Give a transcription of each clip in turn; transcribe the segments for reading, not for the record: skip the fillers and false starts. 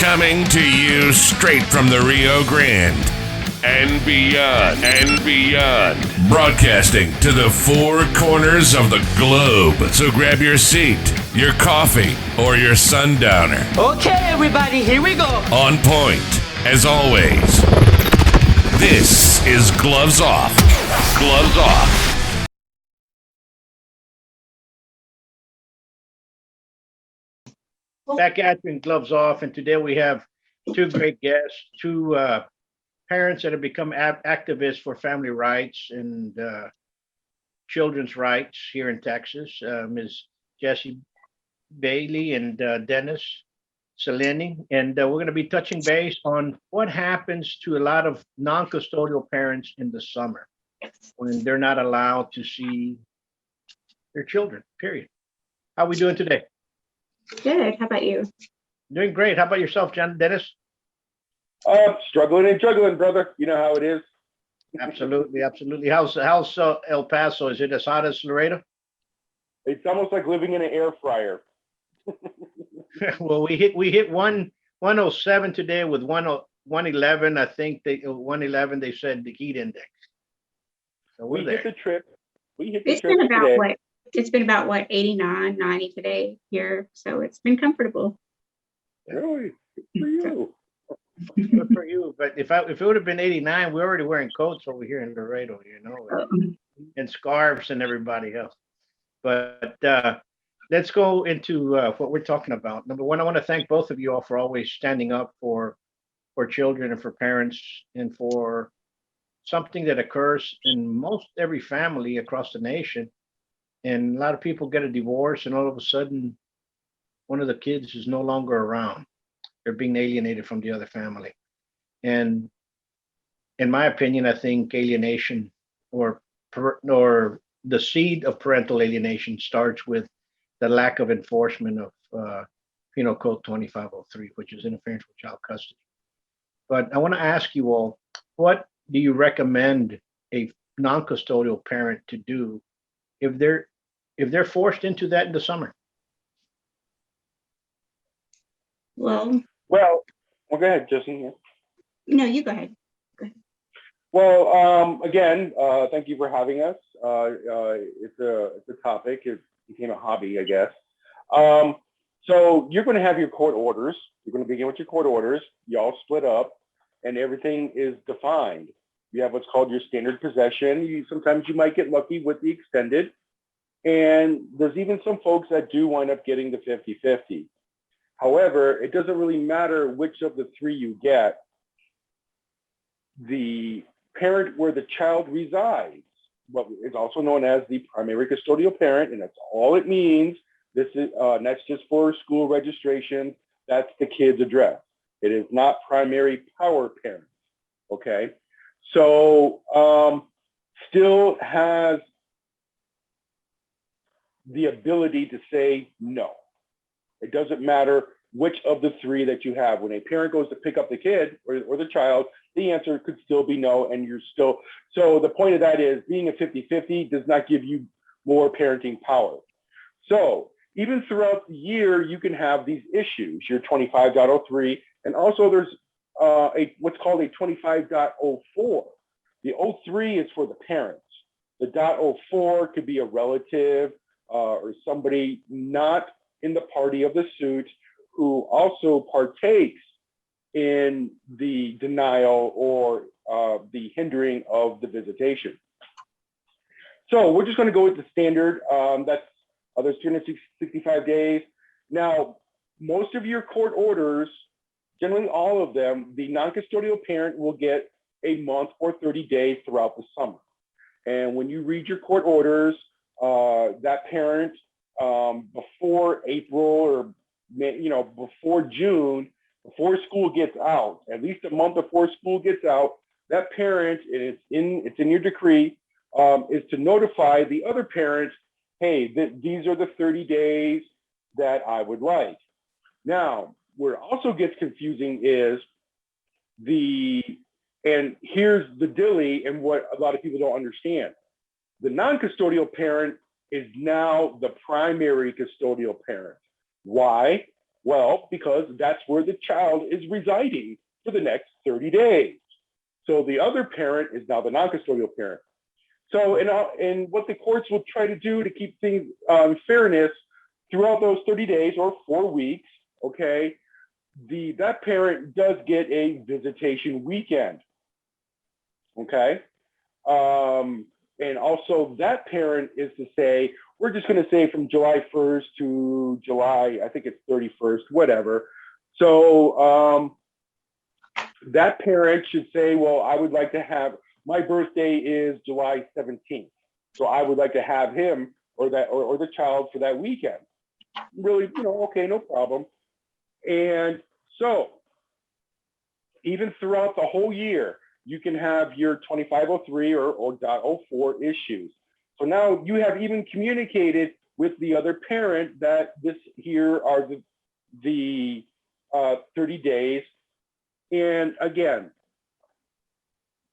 Coming to you straight from the Rio Grande and beyond. Broadcasting to the four corners of the globe. So grab your seat, your coffee, or your sundowner. Okay, everybody, here we go. On point, as always. This is Gloves Off. Gloves Off. Back at you in Gloves Off, and today we have two great guests, two parents that have become activists for family rights and children's rights here in Texas, Ms. Jessi Bailey and Dennis Salenni. And we're going to be touching base on what happens to a lot of non-custodial parents in the summer when they're not allowed to see their children, period. How are we doing today? Good. How about you? Doing great. How about yourself, Dennis? Struggling and juggling, brother. You know how it is. Absolutely. How's El Paso? Is it as hot as Laredo? It's almost like living in an air fryer. Well, we hit 107 today with 111. I think 111. They said the heat index. So we hit the trip. It's been about today. It's been about 89, 90 today here, so it's been comfortable. Really? Good for you. Good for you. But if it would have been 89, we're already wearing coats over here in Laredo, and scarves and everybody else. But let's go into what we're talking about. Number one, I want to thank both of you all for always standing up for children and for parents and for something that occurs in most every family across the nation. And a lot of people get a divorce, and all of a sudden, one of the kids is no longer around. They're being alienated from the other family. And in my opinion, I think alienation or the seed of parental alienation starts with the lack of enforcement of Penal Code 2503, which is interference with child custody. But I want to ask you all, what do you recommend a non-custodial parent to do if they're forced into that in the summer? Well, go ahead, Jessi. No, you go ahead. Well, again, thank you for having us. It's a topic. It became a hobby, I guess. So you're going to have your court orders. You're going to begin with your court orders. You all split up, and everything is defined. You have what's called your standard possession. Sometimes you might get lucky with the extended. And there's even some folks that do wind up getting the 50-50. However, it doesn't really matter which of the three you get. The parent where the child resides, what is also known as the primary custodial parent, and that's all it means. This is that's just for school registration. That's the kid's address. It is not primary power parent. Okay, so still has the ability to say no. It doesn't matter which of the three that you have. When a parent goes to pick up the kid or the child, the answer could still be no, and you're still. So the point of that is being a 50-50 does not give you more parenting power. So even throughout the year, you can have these issues, your 25.03, and also there's what's called a 25.04. The 03 is for the parents. The .04 could be a relative, or somebody not in the party of the suit who also partakes in the denial or the hindering of the visitation. So we're just going to go with the standard. There's 365 days. Now, most of your court orders, generally all of them, the non-custodial parent will get a month or 30 days throughout the summer. And when you read your court orders, that parent before April or before June, before school gets out, at least a month before school gets out, that parent, and it's in your decree, is to notify the other parent, hey, these are the 30 days that I would like. Now, where it also gets confusing is and here's the dilly and what a lot of people don't understand. The non-custodial parent is now the primary custodial parent. Why? Well, because that's where the child is residing for the next 30 days. So the other parent is now the non-custodial parent. So, and what the courts will try to do to keep things fairness throughout those 30 days or 4 weeks, okay, that parent does get a visitation weekend, okay? And also that parent is to say, we're just going to say from July 1st to July, I think it's 31st, whatever. So that parent should say, well, I would like to have, my birthday is July 17th. So I would like to have him or the child for that weekend. Really, okay, no problem. And so even throughout the whole year, you can have your 2503 or .04 issues. So now you have even communicated with the other parent that this here are the 30 days. And again,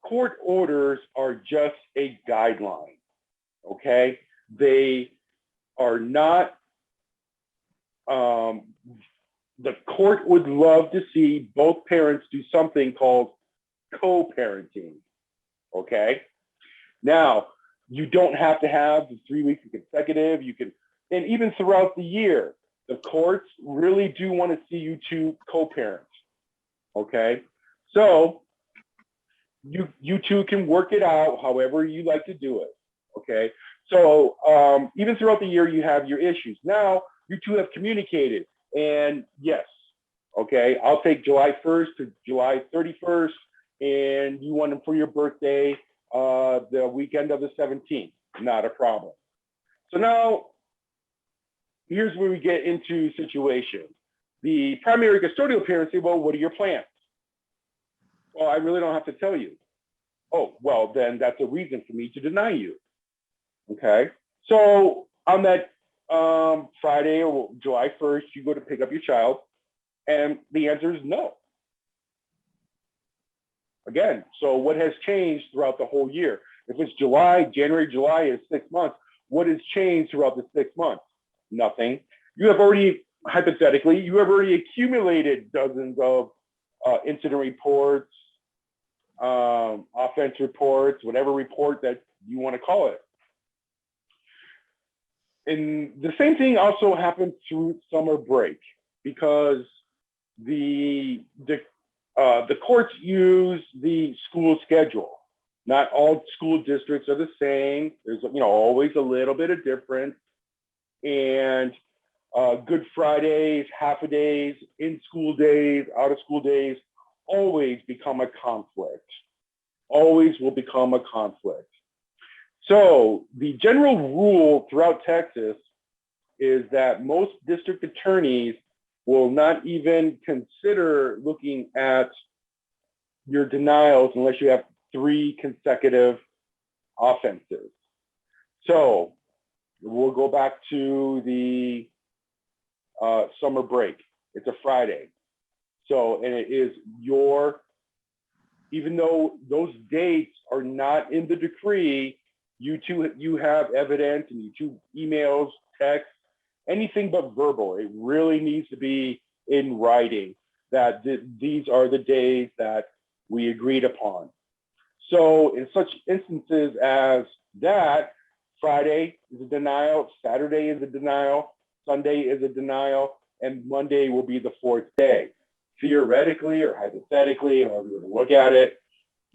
court orders are just a guideline, okay? They are not, the court would love to see both parents do something called co-parenting, okay? Now, you don't have to have the 3 weeks consecutive. You can, and even throughout the year, the courts really do want to see you two co-parent, okay? So you two can work it out however you like to do it, okay? So even throughout the year, you have your issues. Now, you two have communicated, and yes, okay, I'll take July 1st to July 31st, and you want them for your birthday, the weekend of the 17th, not a problem. So now, here's where we get into situations. The primary custodial parents say, well, what are your plans? Well, I really don't have to tell you. Oh, well, then that's a reason for me to deny you. Okay. So on that Friday or July 1st, you go to pick up your child, and the answer is no. Again, so what has changed throughout the whole year? If it's July, January, July is 6 months. What has changed throughout the 6 months? Nothing. You have already, hypothetically, you have already accumulated dozens of incident reports, offense reports, whatever report that you want to call it. And the same thing also happened through summer break, because the courts use the school schedule. Not all school districts are the same. There's always a little bit of difference. And Good Fridays, half a days, in school days, out of school days, always become a conflict. Always will become a conflict. So the general rule throughout Texas is that most district attorneys will not even consider looking at your denials unless you have 3 consecutive offenses. So we'll go back to the summer break. It's a Friday. So, and it is even though those dates are not in the decree, you have evidence, and you two emails, texts, anything but verbal. It really needs to be in writing that these are the days that we agreed upon. So in such instances as that, Friday is a denial, Saturday is a denial, Sunday is a denial, and Monday will be the 4th day. Theoretically or hypothetically, however you look at it,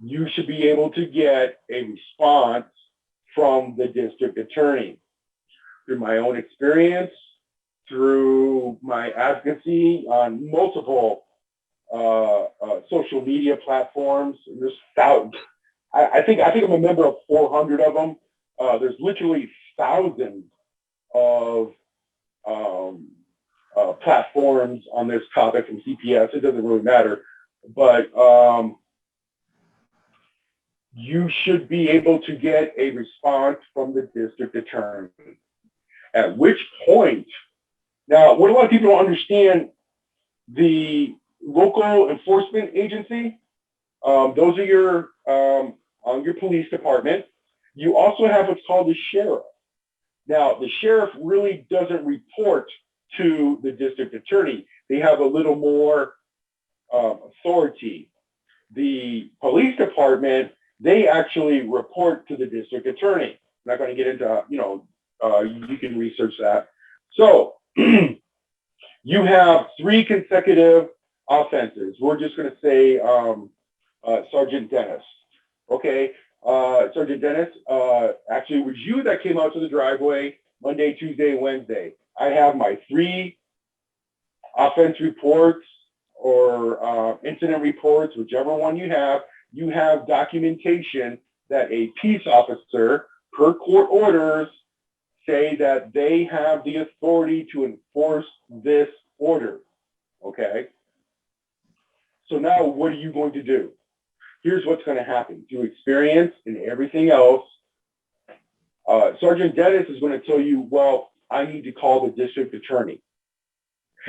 you should be able to get a response from the district attorney. Through my own experience, through my advocacy on multiple social media platforms, there's thousands. I think I'm a member of 400 of them. There's literally thousands of platforms on this topic from CPS. It doesn't really matter, but you should be able to get a response from the district attorney. At which point, now what a lot of people don't understand, the local enforcement agency, those are your police department. You also have what's called the sheriff. Now, the sheriff really doesn't report to the district attorney. They have a little more authority. The police department, they actually report to the district attorney. I'm not going to get into, you can research that. So you have 3 consecutive offenses. We're just going to say Sergeant Dennis. Okay, Sergeant Dennis, actually it was you that came out to the driveway Monday, Tuesday, Wednesday. I have my 3 offense reports or incident reports, whichever one you have documentation that a peace officer, per court orders, say that they have the authority to enforce this order. Okay? So now what are you going to do? Here's what's going to happen. Through experience and everything else, Sergeant Dennis is going to tell you, well, I need to call the district attorney.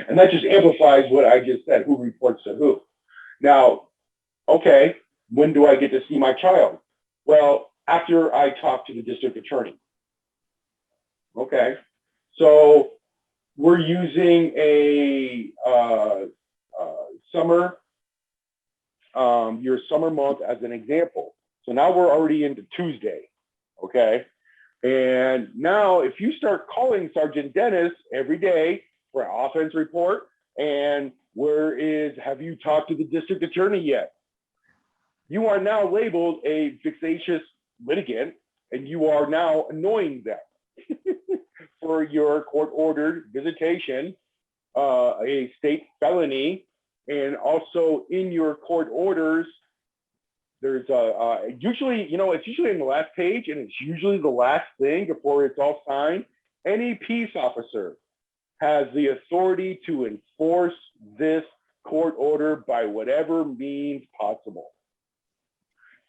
And that just amplifies what I just said, who reports to who. Now, okay, when do I get to see my child? Well, after I talk to the district attorney. Okay, so we're using a your summer month as an example. So now we're already into Tuesday, okay? And now if you start calling Sergeant Dennis every day for an offense report, and have you talked to the district attorney yet? You are now labeled a vexatious litigant, and you are now annoying them for your court-ordered visitation, a state felony, and also in your court orders, there's usually, it's usually in the last page, and it's usually the last thing before it's all signed. Any peace officer has the authority to enforce this court order by whatever means possible.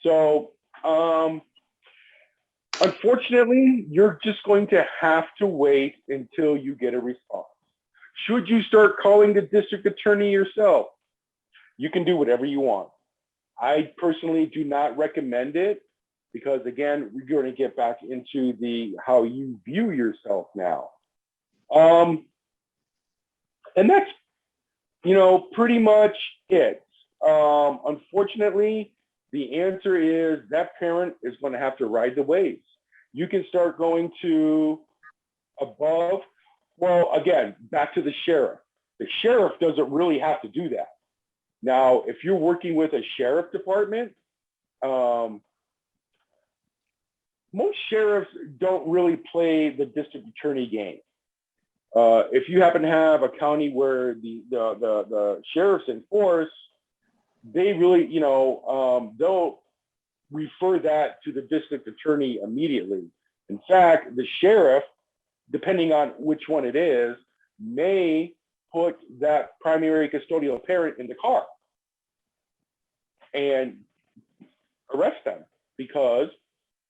So, unfortunately, you're just going to have to wait until you get a response. Should you start calling the district attorney yourself, you can do whatever you want. I personally do not recommend it because, again, we're going to get back into how you view yourself now. And that's, pretty much it. Unfortunately, the answer is that parent is going to have to ride the waves. You can start going to above. Well, again, back to the sheriff. The sheriff doesn't really have to do that. Now, if you're working with a sheriff department, most sheriffs don't really play the district attorney game. If you happen to have a county where the sheriffs enforce, they really, they'll refer that to the district attorney immediately. In fact, the sheriff, depending on which one it is, may put that primary custodial parent in the car and arrest them because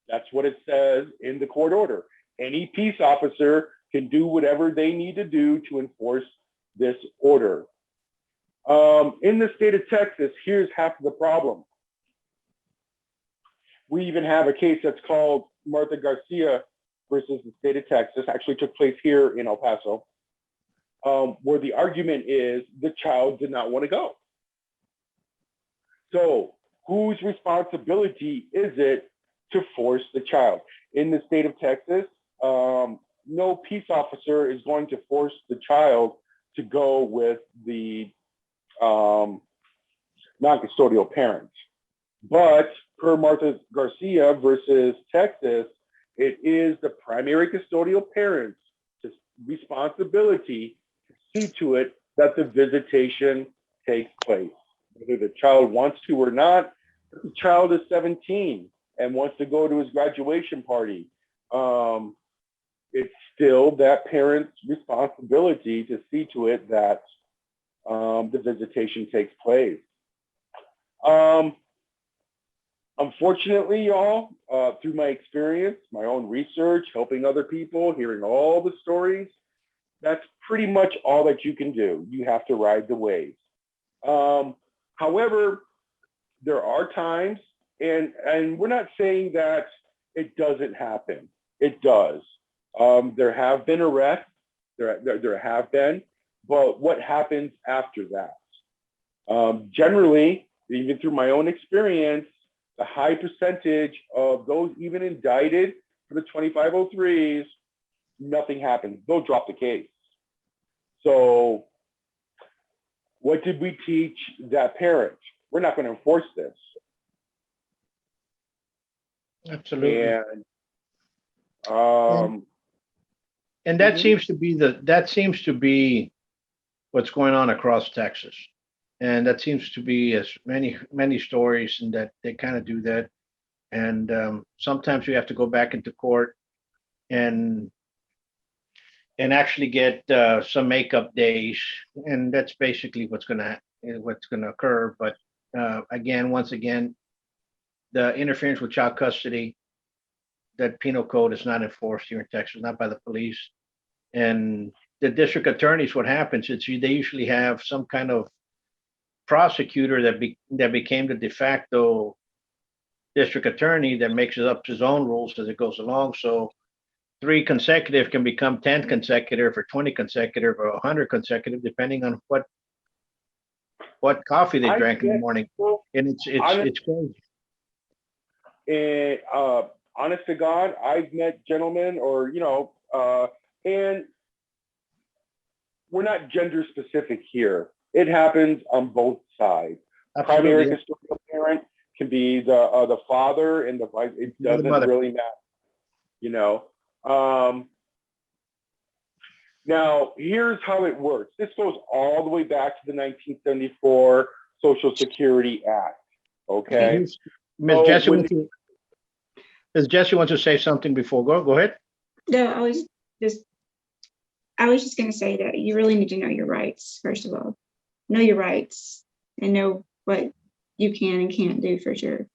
that's what it says in the court order. Any peace officer can do whatever they need to do to enforce this order. In the state of Texas, here's half of the problem. We even have a case that's called Martha Garcia versus the state of Texas, actually took place here in El Paso, where the argument is the child did not want to go. So whose responsibility is it to force the child? In the state of Texas, no peace officer is going to force the child to go with the non-custodial parent. But per Martha Garcia versus Texas, it is the primary custodial parent's responsibility to see to it that the visitation takes place. Whether the child wants to or not, if the child is 17 and wants to go to his graduation party, it's still that parent's responsibility to see to it that the visitation takes place. Unfortunately, y'all, through my experience, my own research, helping other people, hearing all the stories, that's pretty much all that you can do. You have to ride the waves. However, there are times, and we're not saying that it doesn't happen. It does. There have been arrests. There have been, but what happens after that? Generally, even through my own experience, the high percentage of those even indicted for the 2503s, nothing happens. They'll drop the case. So what did we teach that parent? We're not going to enforce this. Absolutely. And that seems to be what's going on across Texas. And that seems to be as many stories, and that they kind of do that. And sometimes we have to go back into court and actually get some makeup days, and that's basically what's gonna occur. But once again, the interference with child custody, that penal code is not enforced here in Texas, not by the police. And the district attorneys, what happens is they usually have some kind of prosecutor that became the de facto district attorney that makes it up his own rules as it goes along. So 3 consecutive can become 10 consecutive, or 20 consecutive, or 100 consecutive, depending on what coffee they drank in the morning. And it's crazy. And honest to God, I've met gentlemen, and we're not gender specific here. It happens on both sides. Absolutely. Primary custodial parent can be the father, and the vice. It doesn't really matter, Now, here's how it works. This goes all the way back to the 1974 Social Security Act. Okay. Ms. Jessie wants to say something before. Go ahead. No, I was just going to say that you really need to know your rights, first of all. Know your rights and know what you can and can't do for sure.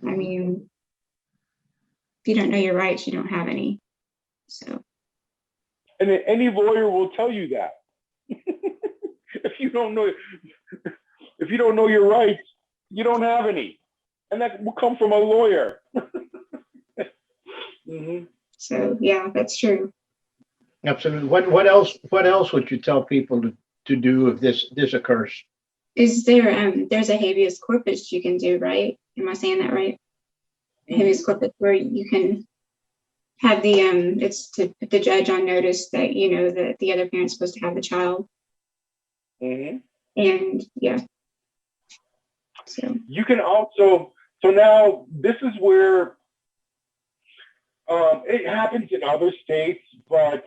I mean, if you don't know your rights, you don't have any. So. And any lawyer will tell you that. If you don't know your rights, you don't have any, and that will come from a lawyer. Mm-hmm. So yeah, that's true. Absolutely. What else would you tell people to do if this occurs? Is there there's a habeas corpus you can do, right? Am I saying that right? Habeas corpus, where you can have the it's to put the judge on notice that that the other parent's supposed to have the child. Mm-hmm. And yeah. So you can also, so now this is where it happens in other states, but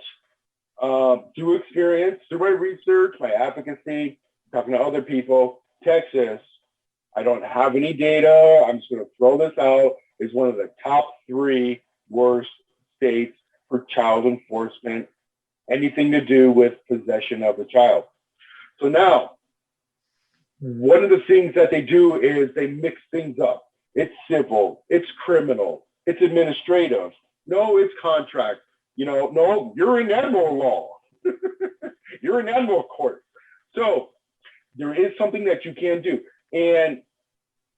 through experience, through my research, my advocacy, talking to other people, Texas, I don't have any data. I'm just going to throw this out, is one of the top 3 worst states for child enforcement, anything to do with possession of a child. So now, one of the things that they do is they mix things up. It's civil, it's criminal, it's administrative. No, it's contract. No, you're in animal law. You're in animal court. So there is something that you can do. And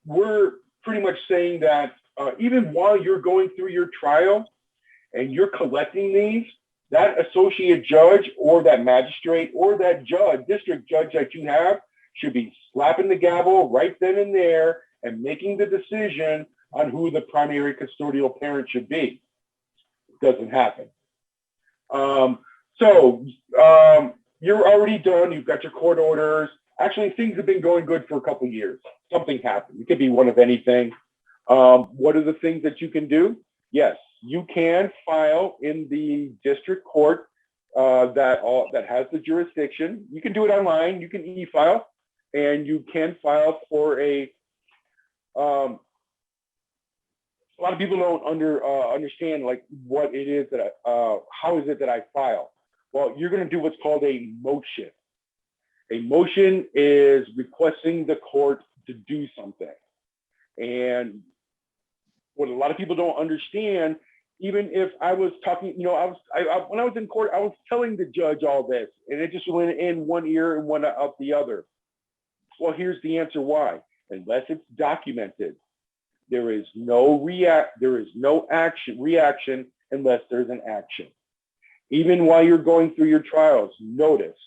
we're pretty much saying that even while you're going through your trial and you're collecting these, that associate judge or that magistrate or that district judge that you have should be slapping the gavel right then and there and making the decision on who the primary custodial parent should be. It doesn't happen. You're already done. You've got your court orders. Actually, things have been going good for a couple of years. Something happened. It could be one of anything. What are the things that you can do? Yes, you can file in the district court that has the jurisdiction. You can do it online. You can e-file, and you can file for a lot of people don't understand like what it is that how is it that I file? Well, you're going to do what's called a motion. A motion is requesting the court to do something. And what a lot of people don't understand, even if I was talking, when I was in court, I was telling the judge all this, and it just went in one ear and went out the other. Well, here's the answer why. Unless it's documented, there is no reaction unless there's an action. Even while you're going through your trials, notice.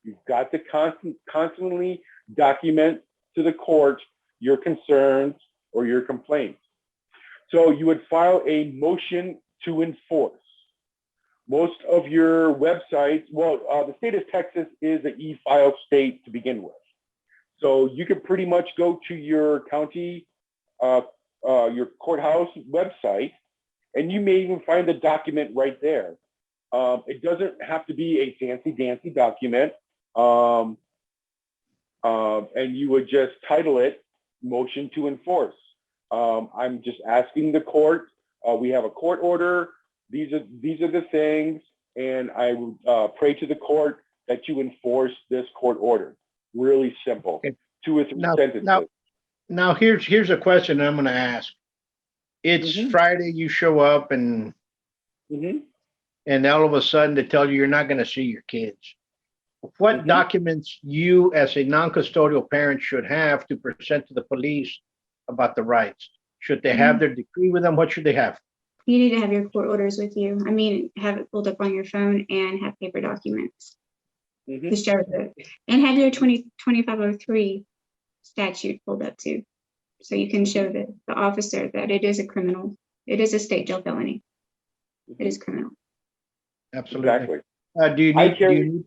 You've got to constantly document to the court your concerns or your complaints. So you would file a motion to enforce. Most of your websites, the state of Texas is an e-file state to begin with. So you can pretty much go to your county, your courthouse website, and you may even find the document right there. It doesn't have to be a fancy dancy document. And you would just title it motion to enforce. I'm just asking the court, we have a court order. These are the things, and I would pray to the court that you enforce this court order. Really simple. Okay. 2 or 3 sentences. Now here's a question I'm going to ask. It's Friday, you show up, and all of a sudden they tell you're not going to see your kids. What documents you as a non-custodial parent should have to present to the police about the rights? Should they have their decree with them? What should they have? You need to have your court orders with you. I mean, have it pulled up on your phone and have paper documents to show that. And have your 2503 statute pulled up too. So you can show the officer that it is a criminal. It is a state jail felony. It is criminal. Absolutely. Exactly.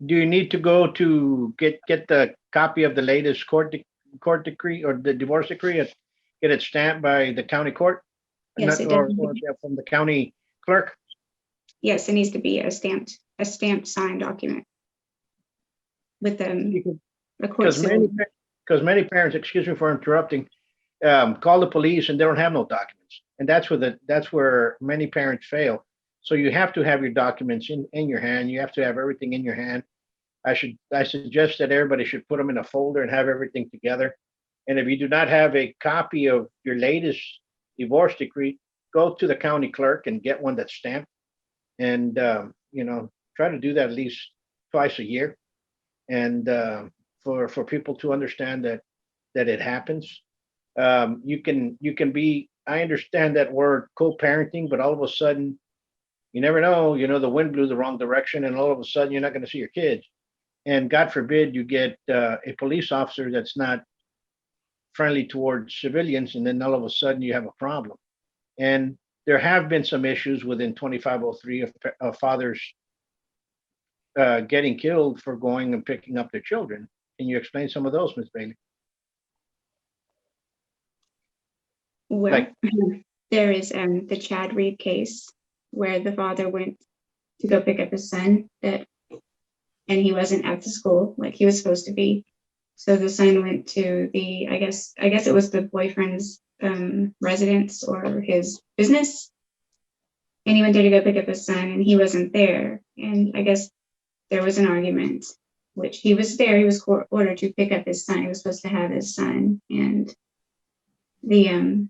Do you need to go to get the copy of the latest court decree or the divorce decree and get it stamped by the county court? Yes, or from the county clerk? Yes, it needs to be a stamped signed document with a court seal. Because many parents, excuse me for interrupting, call the police and they don't have no documents, and that's where many parents fail. So you have to have your documents in your hand. You have to have everything in your hand. I suggest that everybody should put them in a folder and have everything together. And if you do not have a copy of your latest divorce decree, go to the county clerk and get one that's stamped, and try to do that at least twice a year, and for people to understand that it happens. You can be, I understand that word co-parenting, but all of a sudden, you never know, the wind blew the wrong direction, and all of a sudden you're not going to see your kids. And God forbid you get a police officer that's not friendly towards civilians, and then all of a sudden you have a problem. And there have been some issues within 2503 of fathers getting killed for going and picking up their children. Can you explain some of those, Ms. Bailey? Well, there is the Chad Reed case where the father went to go pick up his son, and he wasn't at the school like he was supposed to be. So the son went to I guess it was the boyfriend's residence or his business, and he went there to go pick up his son, and he wasn't there. And I guess there was an argument, which he was there. He was court ordered to pick up his son. He was supposed to have his son, and the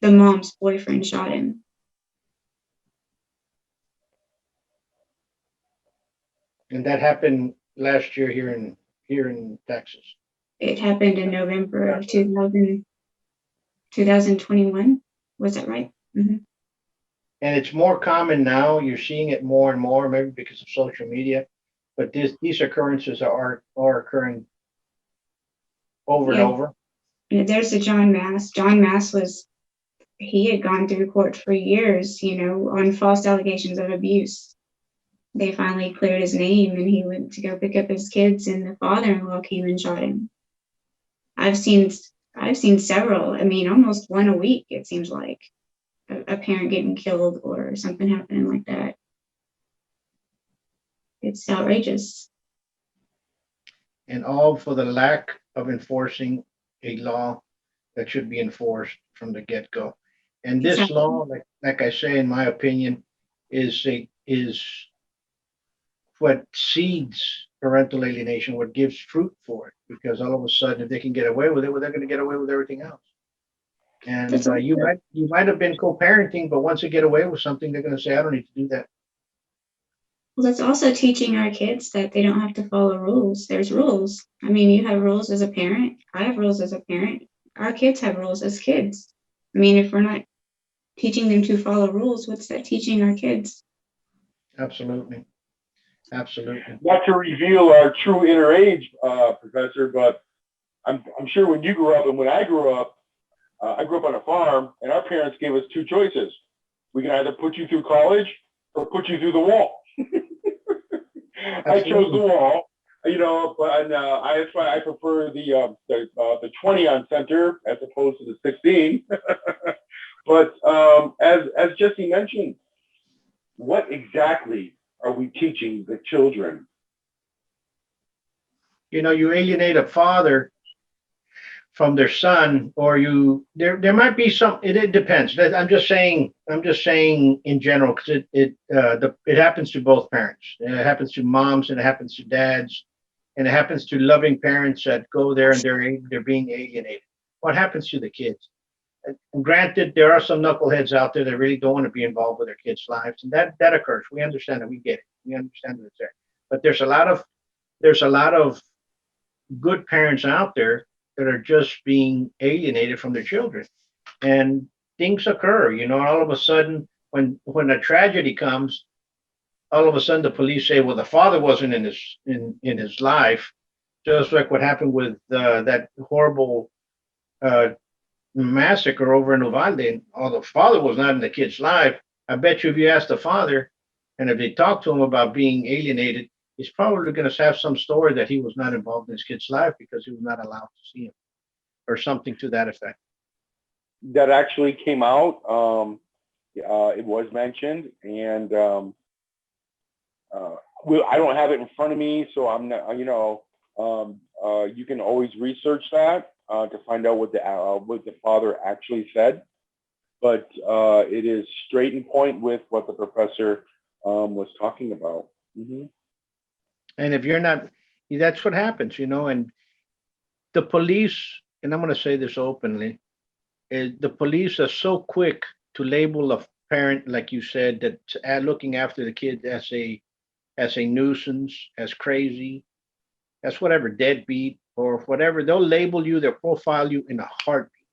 mom's boyfriend shot him. And that happened last year here in Texas. It happened in November of 2021. Was that right? Mm-hmm. And it's more common now. You're seeing it more and more, maybe because of social media. But these occurrences are occurring over and over. Yeah, there's a John Mass. John Mass he had gone through court for years, on false allegations of abuse. They finally cleared his name, and he went to go pick up his kids, and the father-in-law came and shot him. I've seen several. I mean, almost one a week, it seems like, a parent getting killed or something happening like that. It's outrageous. And all for the lack of enforcing a law that should be enforced from the get-go. And this Exactly. law, like I say, in my opinion, is what seeds parental alienation, what gives fruit for it. Because all of a sudden, if they can get away with it, well, they're going to get away with everything else. And you might have been co-parenting, but once they get away with something, they're going to say, I don't need to do that. Well, that's also teaching our kids that they don't have to follow rules. There's rules. I mean, you have rules as a parent. I have rules as a parent. Our kids have rules as kids. I mean, if we're not teaching them to follow rules, what's that teaching our kids? Absolutely. Absolutely. Not to reveal our true inner age, Professor, but I'm sure when you grew up and when I grew up on a farm, and our parents gave us two choices. We can either put you through college or put you through the wall. I chose the wall, but that's why I prefer the 20 on center as opposed to the 16. But as Jessi mentioned, what exactly are we teaching the children? You alienate a father from their son, or there might be some. It depends. I'm just saying in general, because it happens to both parents. And it happens to moms, and it happens to dads, and it happens to loving parents that go there and they're being alienated. What happens to the kids? And granted, there are some knuckleheads out there that really don't want to be involved with their kids' lives, and that occurs. We understand it. We get it. We understand that it's there. But there's a lot of good parents out there that are just being alienated from their children, and things occur. All of a sudden, when a tragedy comes, all of a sudden the police say, "Well, the father wasn't in his life," just like what happened with that horrible massacre over in Uvalde. The father was not in the kid's life. I bet you if you ask the father, and if they talk to him about being alienated, he's probably going to have some story that he was not involved in his kid's life because he was not allowed to see him, or something to that effect. That actually came out. It was mentioned, and I don't have it in front of me, so I'm not. You can always research that to find out what the father actually said, but it is straight in point with what the professor was talking about. Mm-hmm. And if you're not, that's what happens, and the police, and I'm going to say this openly, the police are so quick to label a parent, like you said, that looking after the kid as a nuisance, as crazy, as whatever, deadbeat, or whatever. They'll label you, they'll profile you in a heartbeat.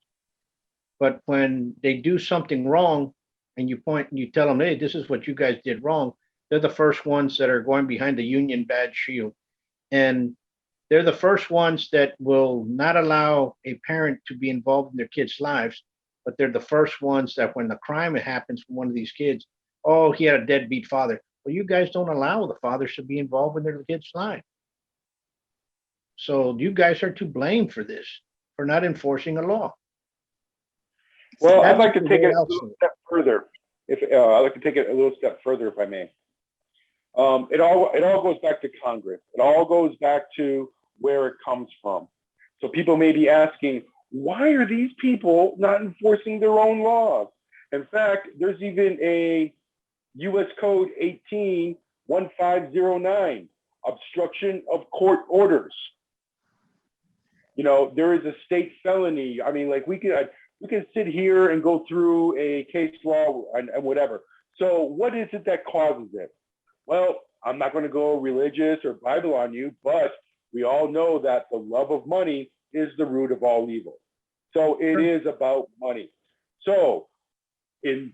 But when they do something wrong, and you point and you tell them, "Hey, this is what you guys did wrong," they're the first ones that are going behind the union badge shield. And they're the first ones that will not allow a parent to be involved in their kids' lives, but they're the first ones that when the crime happens from one of these kids, "Oh, he had a deadbeat father." Well, you guys don't allow the fathers to be involved in their kids' life. So you guys are to blame for this, for not enforcing a law. Well, I'd like to take it a little step further. I'd like to take it a little step further, if I may. It all goes back to Congress. It all goes back to where it comes from. So people may be asking, why are these people not enforcing their own laws? In fact, there's even a U.S. Code 18-1509, obstruction of court orders. There is a state felony. I mean, like we can sit here and go through a case law and whatever. So what is it that causes it? Well, I'm not going to go religious or Bible on you, but we all know that the love of money is the root of all evil. So it is about money. So in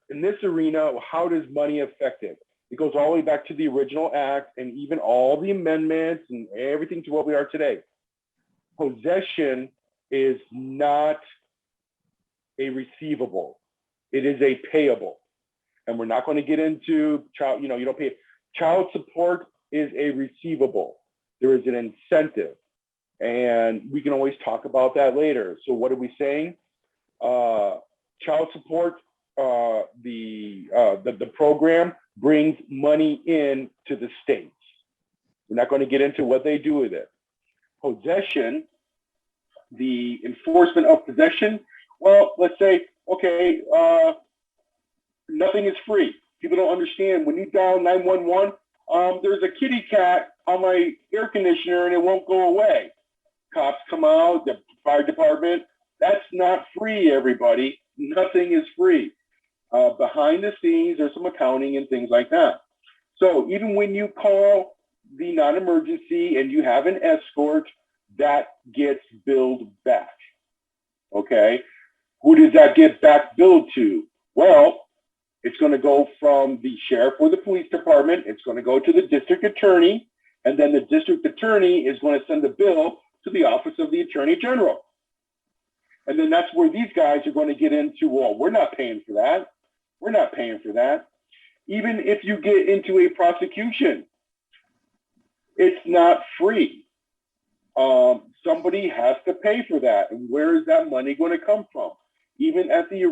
this arena, how does money affect it? It goes all the way back to the original act and even all the amendments and everything to what we are today. Possession is not a receivable. It is a payable. And we're not going to get into child, you don't pay. Child support is a receivable. There is an incentive. And we can always talk about that later. So what are we saying? Child support, the program brings money in to the states. We're not going to get into what they do with it. Possession, the enforcement of possession. Well, let's say, okay, nothing is free. People don't understand. When you dial 911, there's a kitty cat on my air conditioner and it won't go away. Cops come out, the fire department. That's not free, everybody. Nothing is free. Behind the scenes, there's some accounting and things like that. So even when you call the non-emergency and you have an escort, that gets billed back. Okay. Who does that get back billed to? Well, it's going to go from the sheriff or the police department. It's going to go to the district attorney, and then the district attorney is going to send the bill to the office of the attorney general. And then that's where these guys are going to get into, well, we're not paying for that. We're not paying for that. Even if you get into a prosecution, it's not free. Somebody has to pay for that. And where is that money going to come from? Even at the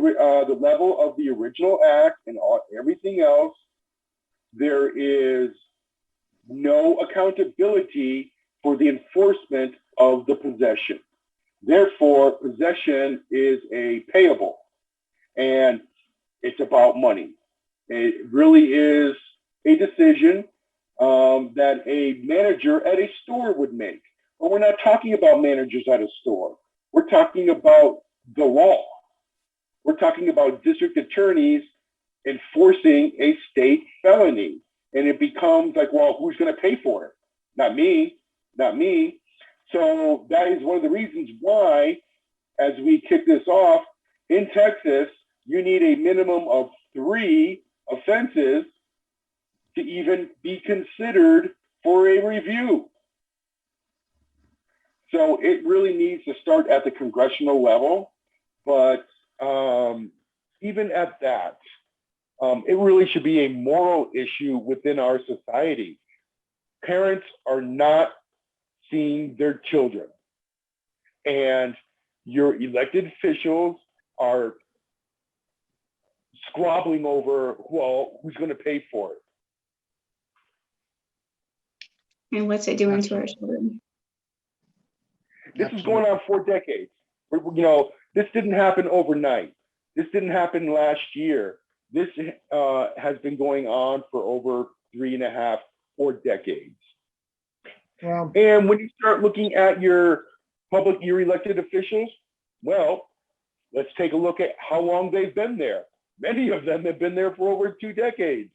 level of the original act and everything else, there is no accountability for the enforcement of the possession. Therefore, possession is a payable, and it's about money. It really is a decision that a manager at a store would make. But we're not talking about managers at a store. We're talking about the law. We're talking about district attorneys enforcing a state felony. And it becomes like, well, who's going to pay for it? Not me, not me. So that is one of the reasons why, as we kick this off, in Texas, you need a minimum of 3 offenses to even be considered for a review. So it really needs to start at the congressional level, but even at that, it really should be a moral issue within our society. Parents are not seeing their children, and your elected officials are squabbling over, well, who's going to pay for it? And what's it doing to our children? This is going on 4 decades. You know, this didn't happen overnight. This didn't happen last year. This has been going on for over 3.5, 4 decades. And when you start looking at your elected officials, well, let's take a look at how long they've been there. Many of them have been there for over 2 decades.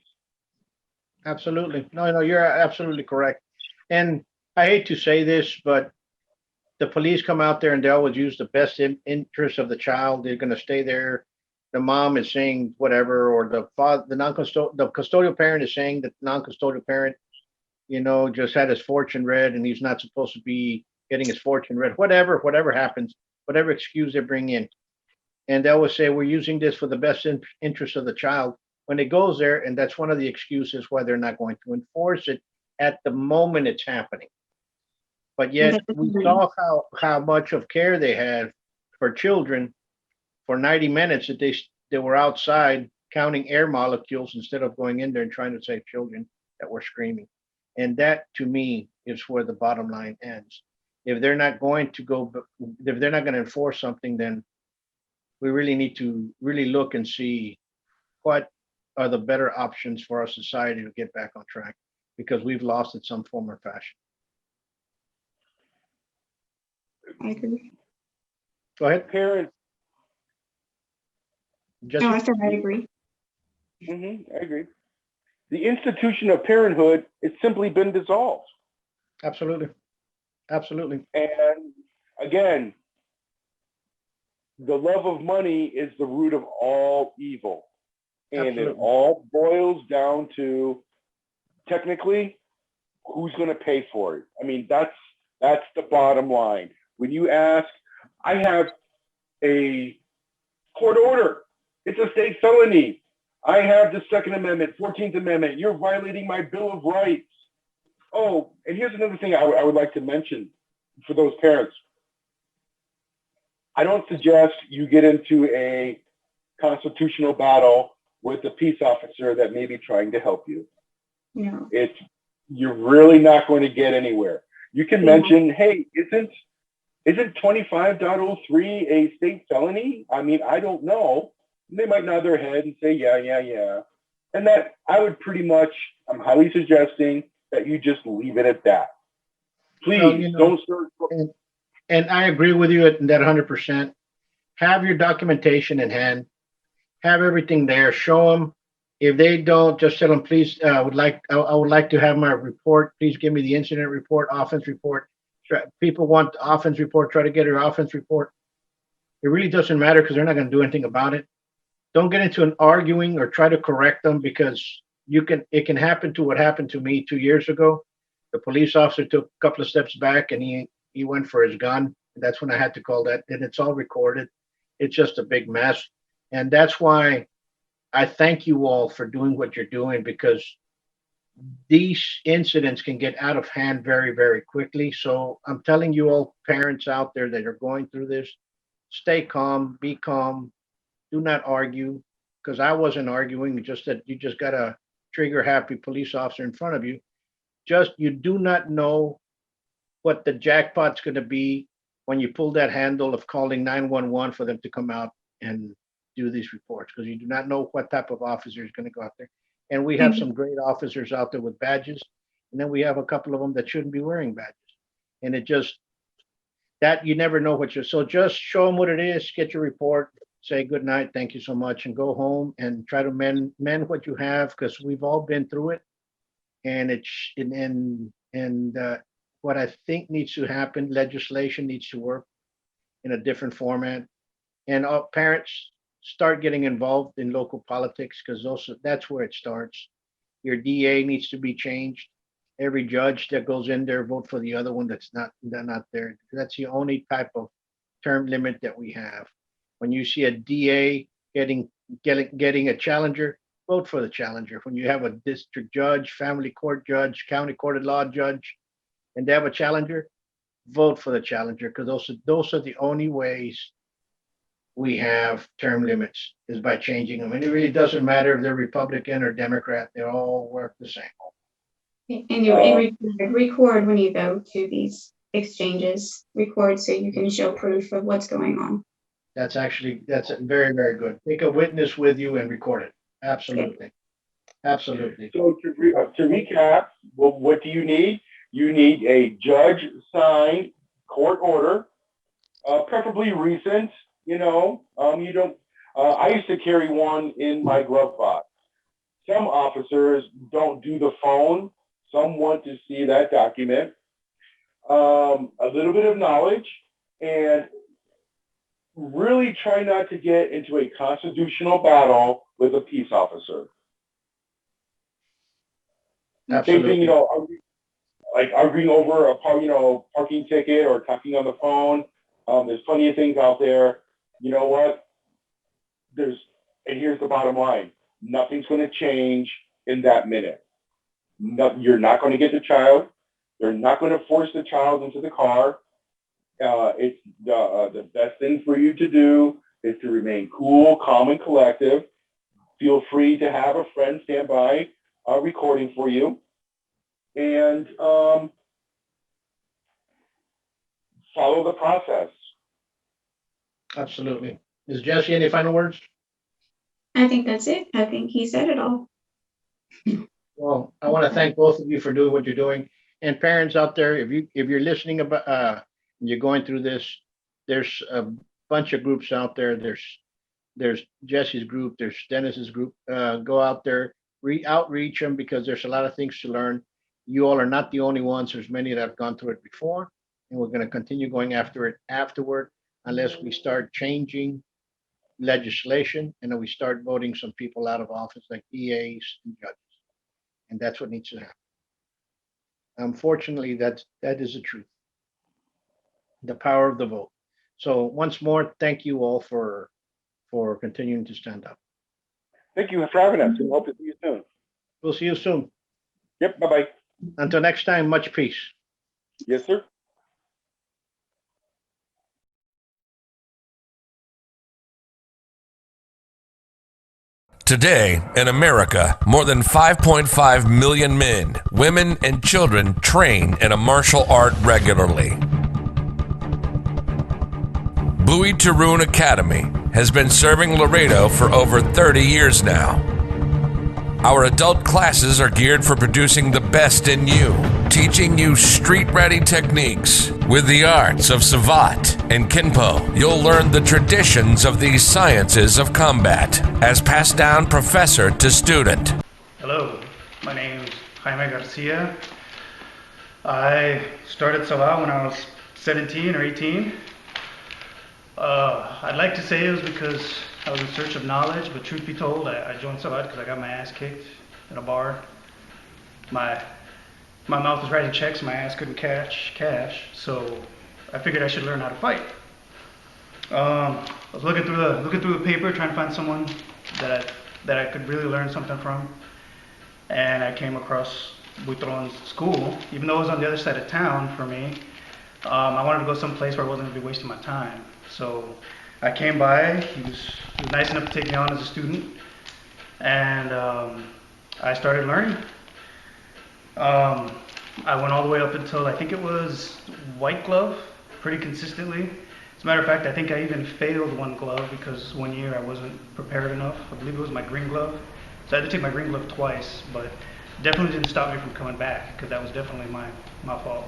Absolutely. No, you're absolutely correct. And I hate to say this, but the police come out there and they always use the best interest of the child. They're going to stay there. The mom is saying whatever, or the father, the custodial parent is saying that the non-custodial parent, just had his fortune read and he's not supposed to be getting his fortune read. Whatever happens, whatever excuse they bring in, and they always say we're using this for the best interest of the child. When it goes there, and that's one of the excuses why they're not going to enforce it at the moment it's happening. But yet we saw how much of care they had for children for 90 minutes that they were outside counting air molecules instead of going in there and trying to save children that were screaming. And that, to me, is where the bottom line ends. If they're not going to enforce something, then we really need to really look and see what are the better options for our society to get back on track, because we've lost it some form or fashion. I agree. Go ahead. Parents. No, I said I agree. I agree. The institution of parenthood has simply been dissolved. Absolutely. Absolutely. And again, the love of money is the root of all evil. And Absolutely. It all boils down to, technically, who's going to pay for it? I mean, that's the bottom line. When you ask, I have a court order. It's a state felony. I have the Second Amendment, 14th Amendment. You're violating my Bill of Rights. Oh, and here's another thing I would like to mention for those parents. I don't suggest you get into a constitutional battle with a peace officer that may be trying to help you. No. You're really not going to get anywhere. You can mention, hey, isn't 25.03 a state felony? I mean, I don't know. They might nod their head and say, yeah. And that I'm highly suggesting that you just leave it at that. Please don't start. And I agree with you at that 100%. Have your documentation in hand. Have everything there. Show them. If they don't, just tell them, please, I would like to have my report. Please give me the incident report, offense report. People want the offense report. Try to get your offense report. it really doesn't matter because they're not going to do anything about it. Don't get into an arguing or try to correct them because it can happen to what happened to me 2 years ago. The police officer took a couple of steps back and he went for his gun. That's when I had to call that, and it's all recorded. It's just a big mess. And that's why I thank you all for doing what you're doing, because these incidents can get out of hand very, very quickly. So I'm telling you all parents out there that are going through this, stay calm, be calm, do not argue, because I wasn't arguing, just that you just got a trigger happy police officer in front of you. Just you do not know what the jackpot's going to be when you pull that handle of calling 911 for them to come out and do these reports, because you do not know what type of officer is going to go out there. And we have some great officers out there with badges, and then we have a couple of them that shouldn't be wearing badges. And it just, that you never know what you're, so just show them what it is, get your report, say good night, thank you so much, and go home and try to mend what you have, because we've all been through it. And what I think needs to happen, legislation needs to work in a different format. And parents, start getting involved in local politics, because that's where it starts. Your DA needs to be changed. Every judge that goes in there, vote for the other one that's not there. That's the only type of term limit that we have. When you see a DA getting a challenger, vote for the challenger. When you have a district judge, family court judge, county court of law judge, and they have a challenger, vote for the challenger, because those are the only ways we have term limits, is by changing them. And it really doesn't matter if they're Republican or Democrat, they all work the same. And you record when you go to these exchanges, record so you can show proof of what's going on. That's very, very good. Take a witness with you and record it. Absolutely. Okay. Absolutely. So to recap, well, what do you need? You need a judge-signed court order, preferably recent. You don't. I used to carry one in my glove box. Some officers don't do the phone. Some want to see that document. A little bit of knowledge, and really try not to get into a constitutional battle with a peace officer. Absolutely. Same thing, like arguing over a parking ticket or talking on the phone. There's plenty of things out there. You know what? And here's the bottom line. Nothing's going to change in that minute. You're not going to get the child. They're not going to force the child into the car. It's the best thing for you to do is to remain cool, calm, and collective. Feel free to have a friend stand by recording for you. And follow the process. Absolutely. Is Jessi any final words? I think that's it. I think he said it all. Well, I want to thank both of you for doing what you're doing. And parents out there, if you're listening about you're going through this, there's a bunch of groups out there. There's Jessi's group, there's Dennis's group. Go out there, outreach them, because there's a lot of things to learn. You all are not the only ones. There's many that have gone through it before, and we're going to continue going after it afterward, unless we start changing legislation and then we start voting some people out of office, like DAs and judges. And that's what needs to happen. Unfortunately, that is the truth. The power of the vote. So once more, thank you all for continuing to stand up. Thank you for having us. We hope to see you soon. We'll see you soon. Yep. Bye-bye. Until next time, much peace. Yes, sir. Today, in America, more than 5.5 million men, women, and children train in a martial art regularly. Buitron Academy has been serving Laredo for over 30 years now. Our adult classes are geared for producing the best in you, teaching you street-ready techniques. With the arts of Savate and Kinpo, you'll learn the traditions of these sciences of combat, as passed down professor to student. Hello, my name is Jaime Garcia. I started Savate when I was 17 or 18. I'd like to say it was because I was in search of knowledge, but truth be told, I joined Sabat because I got my ass kicked in a bar. My mouth was writing checks, my ass couldn't cash, so I figured I should learn how to fight. I was looking through the paper, trying to find someone that I could really learn something from, and I came across Buitron's school. Even though it was on the other side of town for me, I wanted to go someplace where I wasn't going to be wasting my time. So I came by. He was nice enough to take me on as a student, and I started learning. I went all the way up until I think it was white glove, pretty consistently. As a matter of fact, I think I even failed one glove because one year I wasn't prepared enough. I believe it was my green glove. So I had to take my green glove twice, but definitely didn't stop me from coming back because that was definitely my fault.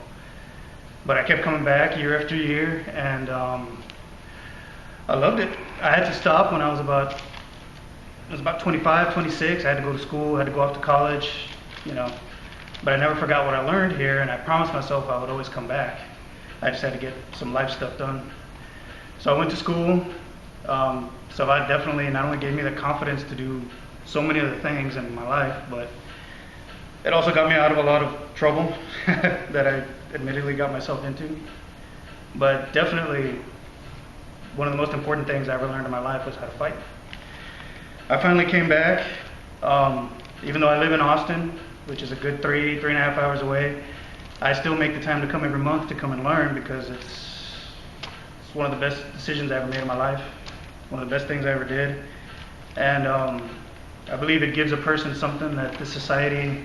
But I kept coming back year after year, and I loved it. I had to stop when I was about 25, 26. I had to go to school, I had to go off to college, but I never forgot what I learned here, and I promised myself I would always come back. I just had to get some life stuff done. So I went to school. So that definitely not only gave me the confidence to do so many other things in my life, but it also got me out of a lot of trouble that I admittedly got myself into. But definitely one of the most important things I ever learned in my life was how to fight. I finally came back. Even though I live in Austin, which is a good 3.5 hours away, I still make the time to come every month to come and learn because it's one of the best decisions I ever made in my life, one of the best things I ever did. And I believe it gives a person something that the society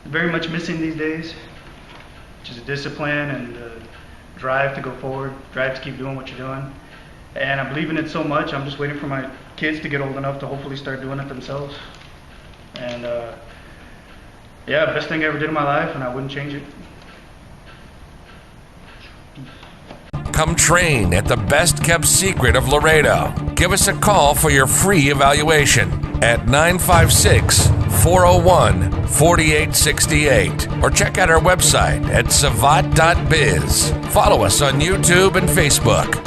is very much missing these days, which is a discipline and a drive to go forward, drive to keep doing what you're doing. And I believe in it so much, I'm just waiting for my kids to get old enough to hopefully start doing it themselves. And yeah, best thing I ever did in my life, and I wouldn't change it. Come train at the best kept secret of Laredo. Give us a call for your free evaluation at 956-401-4868 or check out our website at savat.biz. Follow us on YouTube and Facebook.